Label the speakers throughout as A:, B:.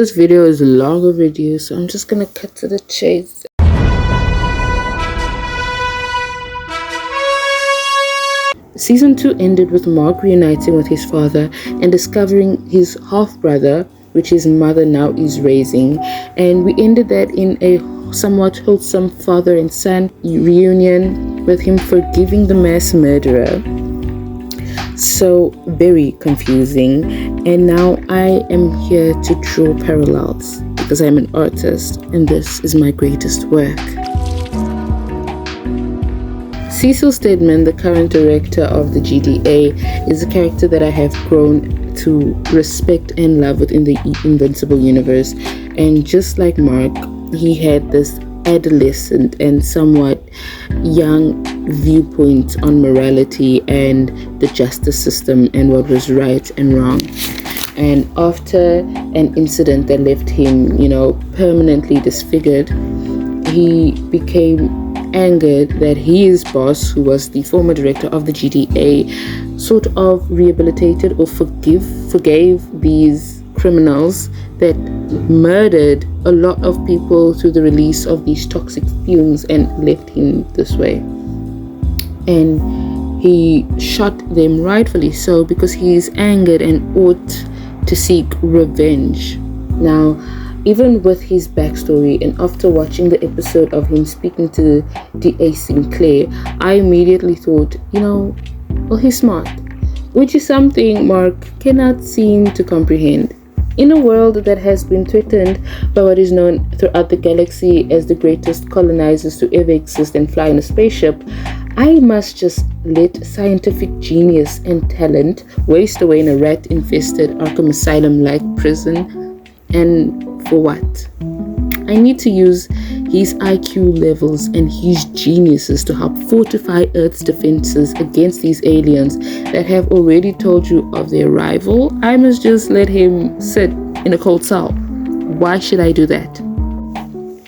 A: This video is long overdue, so I'm just gonna cut to the chase. Season 2 ended with Mark reuniting with his father and discovering his half-brother, which his mother now is raising. And we ended that in a somewhat wholesome father and son reunion with him forgiving the mass murderer. So very confusing. And now I am here to draw parallels because I'm an artist and this is my greatest work. Cecil Stedman, the current director of the GDA, is a character that I have grown to respect and love within the Invincible universe. And just like Mark, he had this adolescent and somewhat young viewpoint on morality and the justice system and what was right and wrong. And after an incident that left him, permanently disfigured, he became angered that his boss, who was the former director of the GDA, sort of rehabilitated or forgave these criminals that murdered a lot of people through the release of these toxic fumes and left him this way. And he shot them, rightfully so, because he is angered and ought to seek revenge. Now, even with his backstory and after watching the episode of him speaking to D.A. Sinclair, I immediately thought, well, he's smart, which is something Mark cannot seem to comprehend. In a world that has been threatened by what is known throughout the galaxy as the greatest colonizers to ever exist and fly in a spaceship, I must just let scientific genius and talent waste away in a rat-infested Arkham Asylum-like prison. And for what? I need to use his IQ levels and his geniuses to help fortify Earth's defenses against these aliens that have already told you of their arrival. I must just let him sit in a cold cell. Why should I do that?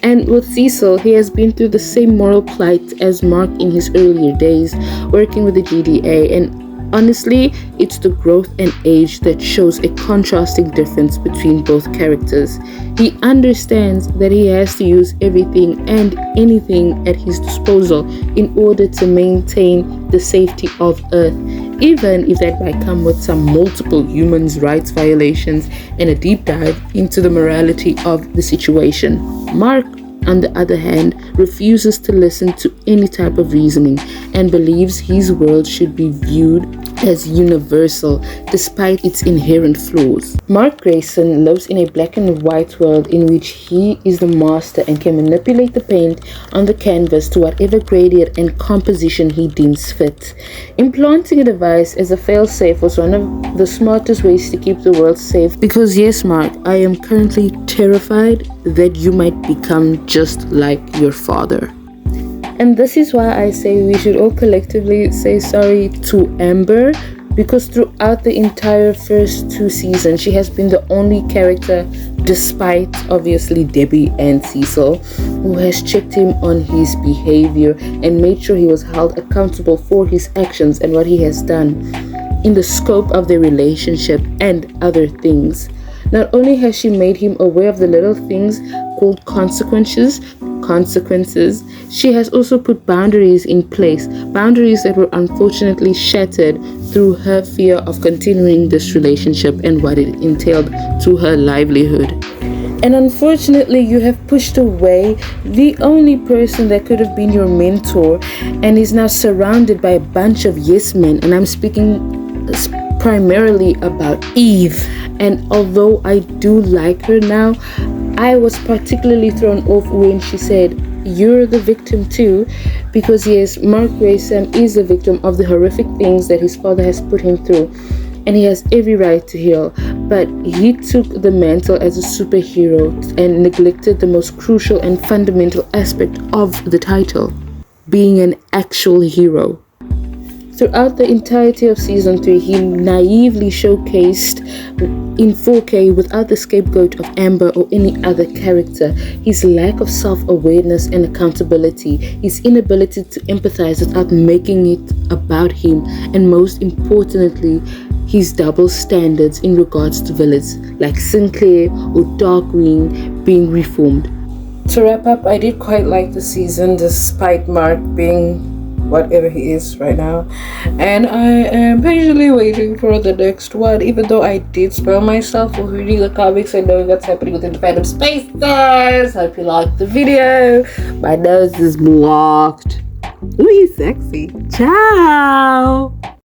A: And with Cecil, he has been through the same moral plight as Mark in his earlier days, working with the GDA, and honestly, it's the growth and age that shows a contrasting difference between both characters. He understands that he has to use everything and anything at his disposal in order to maintain the safety of Earth, even if that might come with some multiple human rights violations and a deep dive into the morality of the situation. Mark, on the other hand, refuses to listen to any type of reasoning and believes his world should be viewed as universal despite its inherent flaws. Mark Grayson lives in a black and white world in which he is the master and can manipulate the paint on the canvas to whatever gradient and composition he deems fit. Implanting a device as a failsafe was one of the smartest ways to keep the world safe, because yes, Mark, I am currently terrified that you might become just like your father. And this is why I say we should all collectively say sorry to Amber, because throughout the entire first 2 seasons, she has been the only character, despite obviously Debbie and Cecil, who has checked him on his behavior and made sure he was held accountable for his actions and what he has done in the scope of their relationship and other things. Not only has she made him aware of the little things called consequences, she has also put boundaries in place, boundaries that were unfortunately shattered through her fear of continuing this relationship and what it entailed to her livelihood. And unfortunately, you have pushed away the only person that could have been your mentor and is now surrounded by a bunch of yes men, and I'm speaking primarily about Eve. And although I do like her now, I was particularly thrown off when she said, "You're the victim too," because yes, Mark Grayson is a victim of the horrific things that his father has put him through, and he has every right to heal, but he took the mantle as a superhero and neglected the most crucial and fundamental aspect of the title, being an actual hero. Throughout the entirety of season 3, he naively showcased in 4K without the scapegoat of Amber or any other character his lack of self-awareness and accountability, his inability to empathize without making it about him, and most importantly, his double standards in regards to villains like Sinclair or Darkwing being reformed. To wrap up, I did quite like the season despite Mark being whatever he is right now, and I am patiently waiting for the next one, even though I did spoil myself for reading the comics and knowing what's happening within the fandom space. Guys, hope you liked the video. My nose is blocked. Ooh, he's sexy. Ciao.